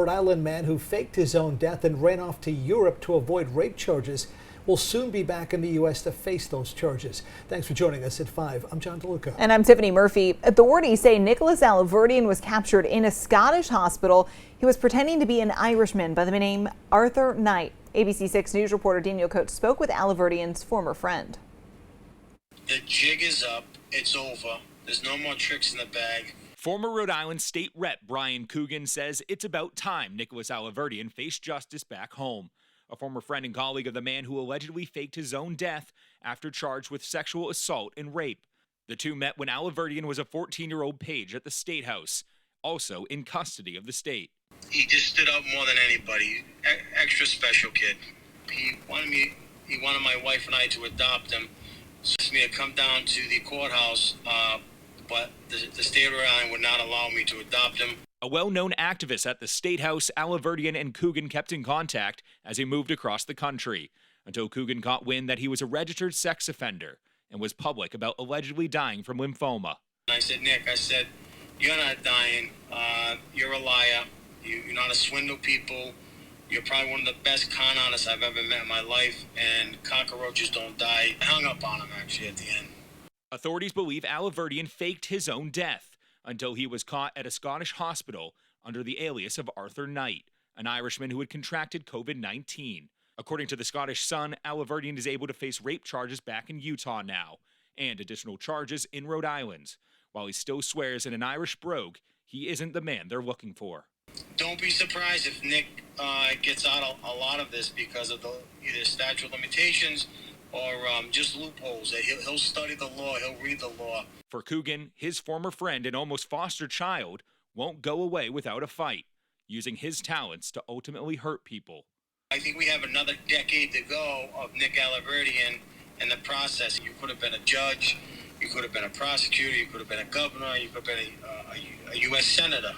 Rhode Island man who faked his own death and ran off to Europe to avoid rape charges will soon be back in the U.S. to face those charges. Thanks for joining us at 5. I'm John DeLuca. And I'm Tiffany Murphy. Authorities say Nicholas Alahverdian was captured in a Scottish hospital. He was pretending to be an Irishman by the name Arthur Knight. ABC 6 News reporter Daniel Coates spoke with Alahverdian's former friend. The jig is up. It's over. There's no more tricks in the bag. Former Rhode Island State Rep Brian Coogan says it's about time Nicholas Alahverdian faced justice back home. A former friend and colleague of the man who allegedly faked his own death after charged with sexual assault and rape. The two met when Alahverdian was a 14-year-old page at the State House, also in custody of the state. He just stood up more than anybody. Extra special kid. He wanted my wife and I to adopt him. So he asked me to come down to the courthouse, but the state of Rhode Island would not allow me to adopt him. A well-known activist at the State House, Alahverdian and Coogan kept in contact as he moved across the country, until Coogan caught wind that he was a registered sex offender and was public about allegedly dying from lymphoma. I said, Nick, you're not dying. You're a liar. You're not a swindle people. You're probably one of the best con artists I've ever met in my life, and cockroaches don't die. I hung up on him, actually, at the end. Authorities believe Alahverdian faked his own death until he was caught at a Scottish hospital under the alias of Arthur Knight, an Irishman who had contracted COVID-19. According to the Scottish Sun, Alahverdian is able to face rape charges back in Utah now, and additional charges in Rhode Island. While he still swears in an Irish brogue, he isn't the man they're looking for. Don't be surprised if Nick gets out a lot of this because of either statute of limitations or just loopholes. He'll study the law. He'll read the law. For Coogan, his former friend and almost foster child won't go away without a fight, using his talents to ultimately hurt people. I think we have another decade to go of Nick Alahverdian in the process. You could have been a judge. You could have been a prosecutor. You could have been a governor. You could have been a U.S. senator.